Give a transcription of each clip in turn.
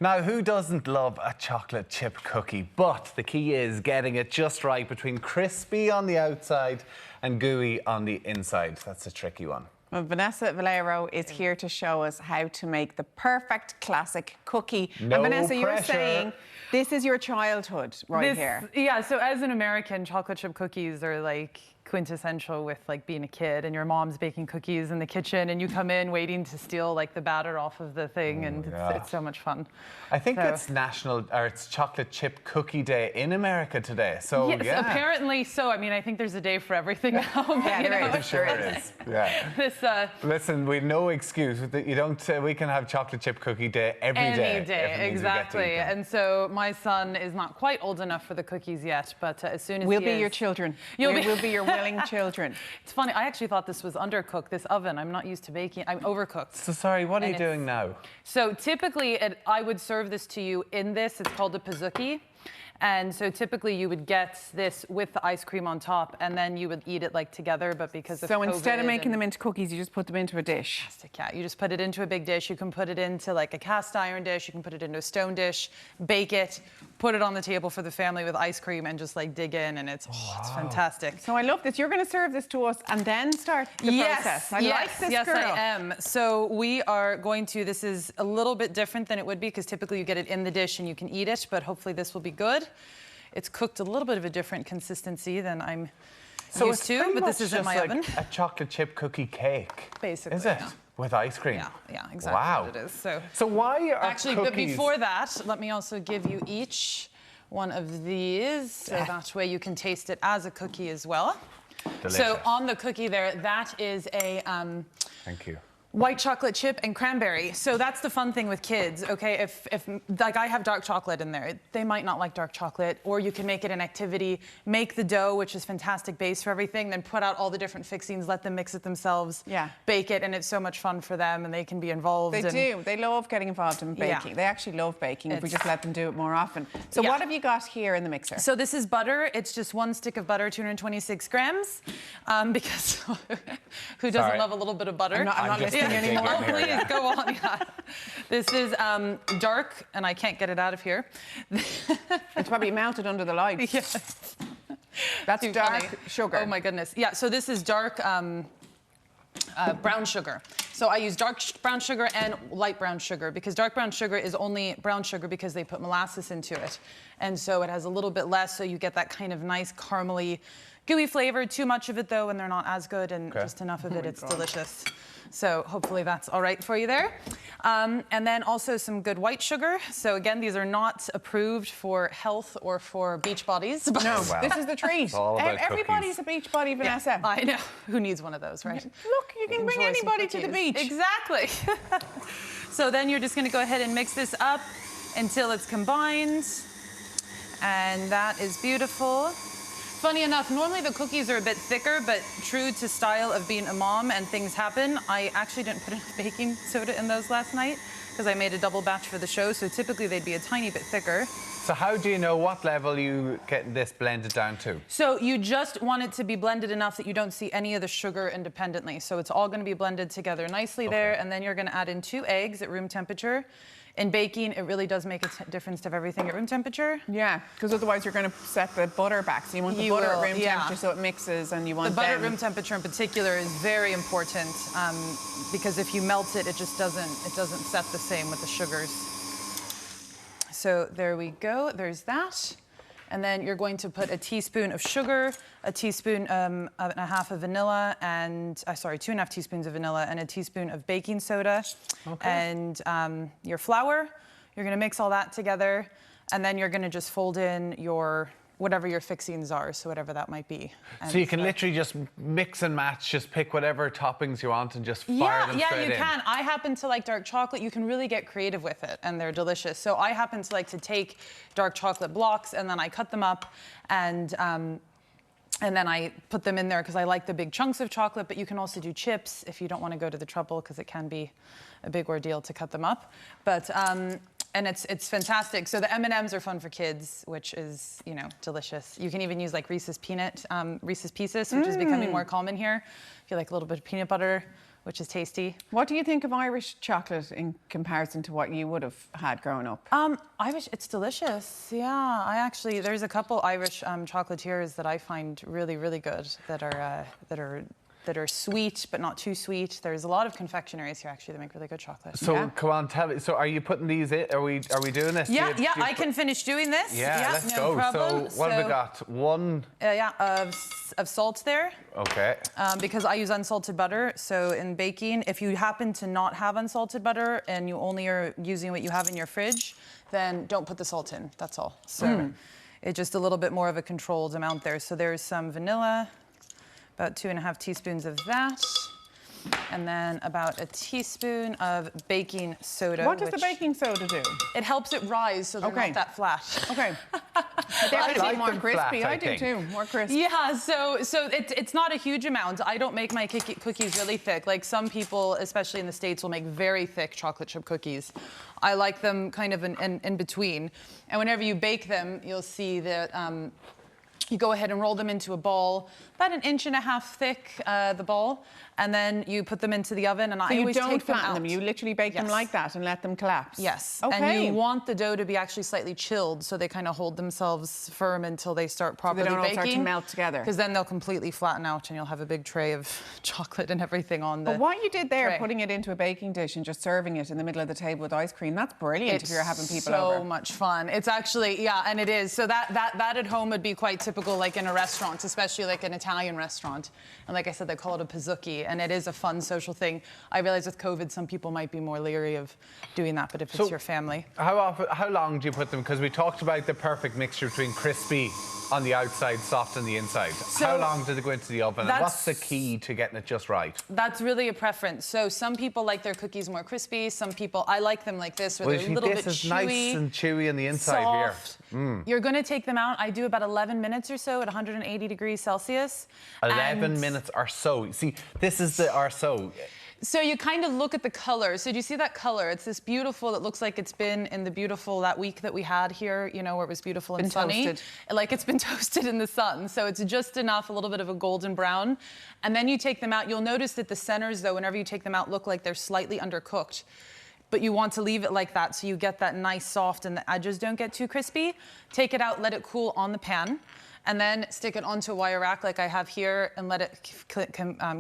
Now, who doesn't love a chocolate chip cookie? But the key is getting it just right between crispy on the outside and gooey on the inside. That's a tricky one. Well, Vanessa Valero is here to show us how to make the perfect classic cookie. No and Vanessa, you're pressure. saying this is your childhood here. Yeah, so as an American, chocolate chip cookies are like quintessential with like being a kid and your mom's baking cookies in the kitchen and you come in waiting to steal like the batter off of the thing and it's so much fun. I think it's chocolate chip cookie day in America today. So yes, apparently so. I mean, I think there's a day for everything now. Yeah, there is. Sure is. Yeah. Listen, we've no excuse. You don't. We can have chocolate chip cookie day every day. Any day, exactly. And so my son is not quite old enough for the cookies yet, but as soon as we'll be your children. We'll be your willing children. It's funny. I actually thought this was undercooked. This oven. I'm not used to baking. I'm overcooked. So sorry. What are you doing now? So typically, I would serve this to you in this. It's called a pizookie. And so typically you would get this with the ice cream on top and then you would eat it like together, but because of So instead of making them into cookies, you just put them into a dish? Fantastic, yeah. You just put it into a big dish. You can put it into like a cast iron dish. You can put it into a stone dish, bake it, put it on the table for the family with ice cream and just like dig in and it's fantastic. So I love this. You're going to serve this to us and then start the process. I like this, yes, girl. I am. So we are going to, this is a little bit different than it would be because typically you get it in the dish and you can eat it, but hopefully this will be good. It's cooked a little bit of a different consistency than I'm used to, but this is in my oven. A chocolate chip cookie cake. Basically, is it? Yeah. With ice cream? Yeah, exactly wow. what it is. So why are actually, cookies... but before that, let me also give you each one of these, so that way you can taste it as a cookie as well. Delicious. So on the cookie there, that is a... Thank you. White chocolate chip and cranberry. So that's the fun thing with kids, okay? If like I have dark chocolate in there, they might not like dark chocolate, or you can make it an activity, make the dough, which is fantastic base for everything, then put out all the different fixings, let them mix it themselves, bake it, and it's so much fun for them, and they can be involved. They do. They love getting involved in baking. Yeah. They actually love baking if we just let them do it more often. So what have you got here in the mixer? So this is butter. It's just one stick of butter, 226 grams, because who doesn't love a little bit of butter? I'm not listening anymore. Oh, please, go on. Yeah. This is dark, and I can't get it out of here. It's probably melted under the lights. Yes. That's dark sugar. Oh, my goodness. Yeah, so this is dark brown sugar. So I use dark brown sugar and light brown sugar because dark brown sugar is only brown sugar because they put molasses into it. And so it has a little bit less, so you get that kind of nice caramely, gooey flavor. Too much of it, though, and they're not as good, and just enough of it, it's delicious. So hopefully that's all right for you there. And then also some good white sugar. So again, these are not approved for health or for beach bodies. But no, this is the treat. Everybody's a beach body, Vanessa. Yeah, I know. Who needs one of those, right? Look, you can bring anybody to the beach. Exactly. So then you're just going to go ahead and mix this up until it's combined. And that is beautiful. Funny enough, normally the cookies are a bit thicker, but true to style of being a mom and things happen, I actually didn't put enough baking soda in those last night because I made a double batch for the show, so typically they'd be a tiny bit thicker. So how do you know what level you get this blended down to? So you just want it to be blended enough that you don't see any of the sugar independently. So it's all going to be blended together nicely there, and then you're going to add in 2 eggs at room temperature. In baking, it really does make a difference to have everything at room temperature. Yeah, because otherwise you're going to set the butter back. So you want the butter at room temperature so it mixes, and you want the butter at room temperature in particular is very important because if you melt it, it just doesn't set the same with the sugars. So there we go. There's that. And then you're going to put a teaspoon of sugar, a teaspoon and a half of vanilla, and 2.5 teaspoons of vanilla, and a teaspoon of baking soda, and your flour. You're going to mix all that together, and then you're going to just fold in your whatever your fixings are, so whatever that might be. So you can literally just mix and match, just pick whatever toppings you want and just fire them straight in. Yeah, you can. I happen to like dark chocolate. You can really get creative with it, and they're delicious. So I happen to like to take dark chocolate blocks, and then I cut them up, and then I put them in there because I like the big chunks of chocolate, but you can also do chips if you don't want to go to the trouble because it can be a big ordeal to cut them up. But and it's fantastic. So the M&Ms are fun for kids, which is, you know, delicious. You can even use like Reese's Pieces, which is becoming more common here. If you like a little bit of peanut butter which is tasty. What do you think of Irish chocolate in comparison to what you would have had growing up? Irish, it's delicious. Yeah, there's a couple Irish chocolatiers that I find really, really good that are sweet but not too sweet. There's a lot of confectionaries here actually that make really good chocolate. So come on, tell me. So are you putting these in? Are we doing this? Yeah, I can finish doing this. Yeah, let's go. Problem. So what have we got? One. Of salt there. Okay. Because I use unsalted butter. So in baking, if you happen to not have unsalted butter and you only are using what you have in your fridge, then don't put the salt in. That's all. So it's just a little bit more of a controlled amount there. So there's some vanilla, about 2.5 teaspoons of that. And then about a teaspoon of baking soda. What does the baking soda do? It helps it rise so they're not that flat. Okay. They're like more them crispy. flat, I do too. More crispy. Yeah, so it's not a huge amount. I don't make my cookies really thick. Like some people, especially in the States, will make very thick chocolate chip cookies. I like them kind of in between. And whenever you bake them, you'll see that you go ahead and roll them into a ball, about 1.5 inches thick, the ball, and then you put them into the oven. And so I always take them out. you don't flatten them. You literally bake them like that and let them collapse. Yes. Okay. And you want the dough to be actually slightly chilled, so they kind of hold themselves firm until they start properly baking. So they don't all start to melt together. Because then they'll completely flatten out, and you'll have a big tray of chocolate and everything on the. But what you did there, tray. putting it into a baking dish and just serving it in the middle of the table with ice cream, that's brilliant if you're having people over. So much fun. It's actually, yeah, and it is. So that at home would be quite typical, like in a restaurant, especially like an Italian restaurant. And like I said, they call it a pizzucchi, and it is a fun social thing. I realize with COVID, some people might be more leery of doing that, but if it's your family. How long do you put them? Because we talked about the perfect mixture between crispy on the outside, soft on the inside. So how long does it go into the oven? And what's the key to getting it just right? That's really a preference. So some people like their cookies more crispy. Some people, I like them like this, where they're a little bit chewy. This is nice and chewy on the inside soft. here. You're going to take them out. I do about 11 minutes or so at 180 degrees Celsius. 11 minutes or so. See, this is the or so. So you kind of look at the color. So do you see that color? It's this beautiful, it looks like it's been in the beautiful, that week that we had here, you know, where it was beautiful and sunny. Toasted. Like it's been toasted in the sun. So it's just enough, a little bit of a golden brown. And then you take them out. You'll notice that the centers, though, whenever you take them out, look like they're slightly undercooked. But you want to leave it like that so you get that nice soft and the edges don't get too crispy. Take it out, let it cool on the pan. And then stick it onto a wire rack like I have here and let it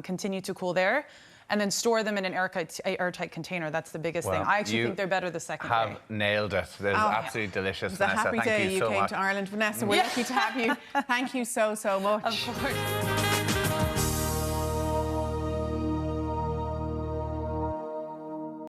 continue to cool there. And then store them in an airtight container. That's the biggest thing. I actually think they're better the second day. Have nailed it. That is absolutely delicious, Vanessa. Thank you so much. It's a happy day you came to Ireland, Vanessa. We're lucky to have you. Thank you so, so much. Of course.